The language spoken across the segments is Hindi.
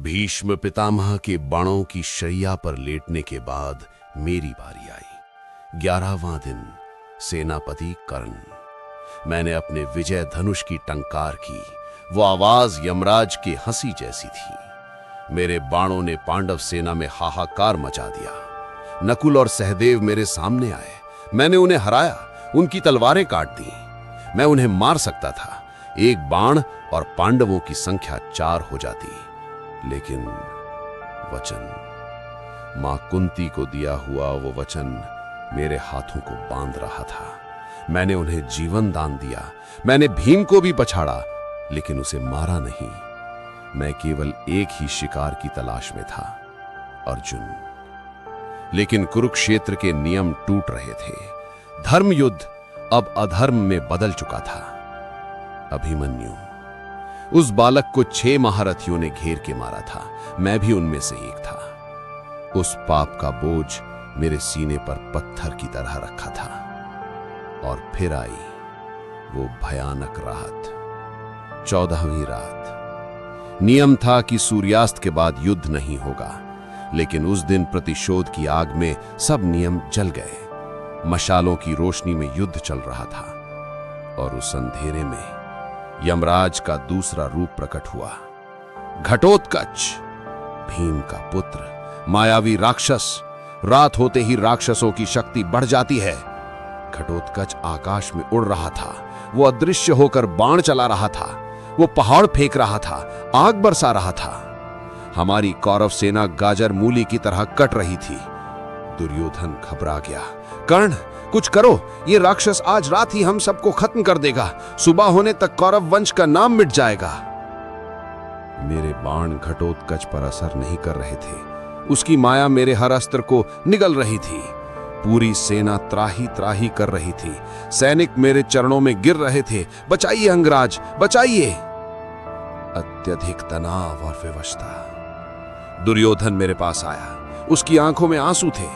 भीष्म पितामह के बाणों की शैया पर लेटने के बाद मेरी बारी आई। 11वां दिन, सेनापति कर्ण। मैंने अपने विजय धनुष की टंकार की। वो आवाज यमराज के हंसी जैसी थी। मेरे बाणों ने पांडव सेना में हाहाकार मचा दिया। नकुल और सहदेव मेरे सामने आए। मैंने उन्हें हराया, उनकी तलवारें काट दी। मैं उन्हें मार सकता था, एक बाण और पांडवों की संख्या 4 हो जाती। लेकिन वचन, मां कुंती को दिया हुआ वो वचन मेरे हाथों को बांध रहा था। मैंने उन्हें जीवन दान दिया। मैंने भीम को भी पछाड़ा, लेकिन उसे मारा नहीं। मैं केवल एक ही शिकार की तलाश में था, अर्जुन। लेकिन कुरुक्षेत्र के नियम टूट रहे थे। धर्म युद्ध अब अधर्म में बदल चुका था। अभिमन्यु, उस बालक को 6 महारथियों ने घेर के मारा था। मैं भी उनमें से एक था। उस पाप का बोझ मेरे सीने पर पत्थर की तरह रखा था। और फिर आई वो भयानक रात, 14वीं रात। नियम था कि सूर्यास्त के बाद युद्ध नहीं होगा, लेकिन उस दिन प्रतिशोध की आग में सब नियम जल गए। मशालों की रोशनी में युद्ध चल रहा था, और उस अंधेरे में यमराज का दूसरा रूप प्रकट हुआ। घटोत्कच, भीम का पुत्र, मायावी राक्षस। रात होते ही राक्षसों की शक्ति बढ़ जाती है। घटोत्कच आकाश में उड़ रहा था। वो अदृश्य होकर बाण चला रहा था। वो पहाड़ फेंक रहा था, आग बरसा रहा था। हमारी कौरव सेना गाजर मूली की तरह कट रही थी। दुर्योधन घबरा गया। कर्ण, कुछ करो, ये राक्षस आज रात ही हम सबको खत्म कर देगा। सुबह होने तक कौरव वंश का नाम मिट जाएगा। मेरे बाण घटोत्कच पर असर नहीं कर रहे थे। उसकी माया मेरे हर अस्त्र को निगल रही थी। पूरी सेना त्राही त्राही कर रही थी। सैनिक मेरे चरणों में गिर रहे थे। बचाइए अंगराज, बचाइए। अत्यधिक तनाव और विवशता। दुर्योधन मेरे पास आया। उसकी आंखों में आंसू थे।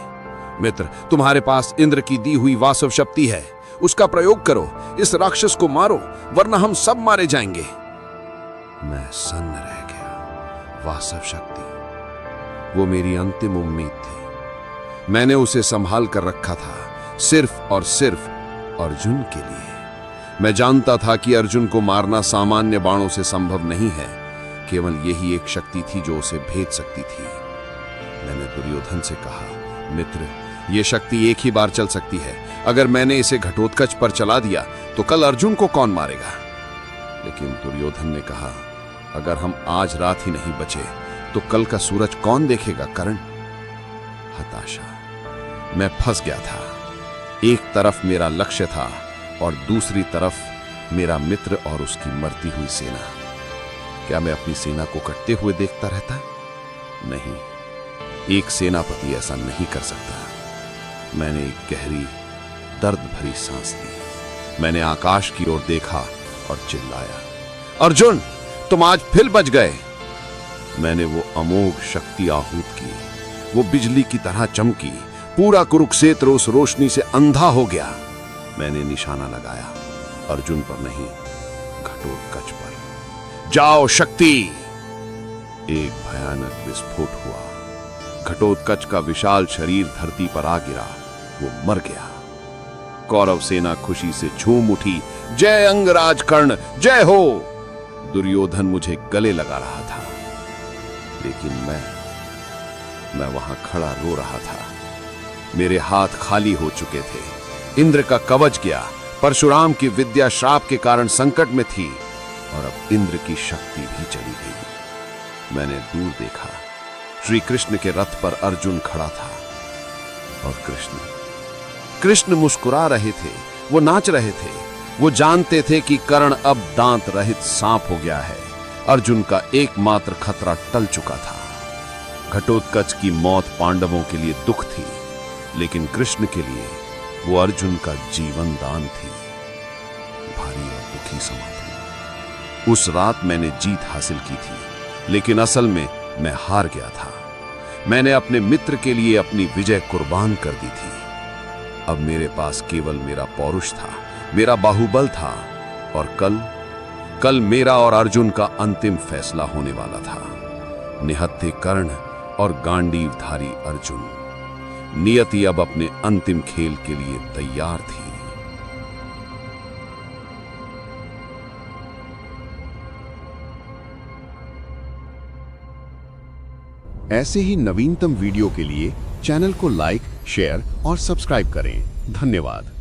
मित्र, तुम्हारे पास इंद्र की दी हुई वासव शक्ति है, उसका प्रयोग करो। इस राक्षस को मारो, वरना हम सब मारे जाएंगे। मैं सन्न रह गया। वासव शक्ति, वो मेरी अंतिम उम्मीद थी। मैंने उसे संभाल कर रखा था, सिर्फ और सिर्फ अर्जुन के लिए। मैं जानता था कि अर्जुन को मारना सामान्य बाणों से संभव नहीं है। केवल यही एक शक्ति थी जो उसे भेद सकती थी। मैंने दुर्योधन से कहा, मित्र, यह शक्ति एक ही बार चल सकती है। अगर मैंने इसे घटोत्कच पर चला दिया तो कल अर्जुन को कौन मारेगा? लेकिन दुर्योधन ने कहा, अगर हम आज रात ही नहीं बचे तो कल का सूरज कौन देखेगा? कर्ण, हताशा। मैं फंस गया था। एक तरफ मेरा लक्ष्य था और दूसरी तरफ मेरा मित्र और उसकी मरती हुई सेना। क्या मैं अपनी सेना को कटते हुए देखता रहता? नहीं, एक सेनापति ऐसा नहीं कर सकता। मैंने एक गहरी, दर्द भरी सांस ली। मैंने आकाश की ओर देखा और चिल्लाया, अर्जुन, तुम आज फिर बच गए। मैंने वो अमोघ शक्ति आहूत की। वो बिजली की तरह चमकी। पूरा कुरुक्षेत्र उस रोशनी से अंधा हो गया। मैंने निशाना लगाया, अर्जुन पर नहीं, घटोत्कच पर। जाओ शक्ति! एक भयानक विस्फोट हुआ। घटोत्कच का विशाल शरीर धरती पर आ गिरा। वो मर गया। कौरव सेना खुशी से झूम उठी। जय अंगराज कर्ण, जय हो! दुर्योधन मुझे गले लगा रहा था, लेकिन मैं वहां खड़ा रो रहा था। मेरे हाथ खाली हो चुके थे। इंद्र का कवच गया। परशुराम की विद्या श्राप के कारण संकट में थी, और अब इंद्र की शक्ति भी चली गई। मैंने दूर देखा। श्री कृष्ण के रथ पर अर्जुन खड़ा था, और कृष्ण मुस्कुरा रहे थे। वो नाच रहे थे। वो जानते थे कि कर्ण अब दांत रहित सांप हो गया है। अर्जुन का एकमात्र खतरा टल चुका था। घटोत्कच की मौत पांडवों के लिए दुख थी, लेकिन कृष्ण के लिए वो अर्जुन का जीवन दान थी। भारी और दुखी समाधि। उस रात मैंने जीत हासिल की थी, लेकिन असल में मैं हार गया था। मैंने अपने मित्र के लिए अपनी विजय कुर्बान कर दी थी। अब मेरे पास केवल मेरा पौरुष था, मेरा बाहुबल था, और कल मेरा और अर्जुन का अंतिम फैसला होने वाला था। निहत्थे कर्ण और गांडीवधारी अर्जुन। नियति अब अपने अंतिम खेल के लिए तैयार थी। ऐसे ही नवीनतम वीडियो के लिए चैनल को लाइक, शेयर और सब्सक्राइब करें। धन्यवाद।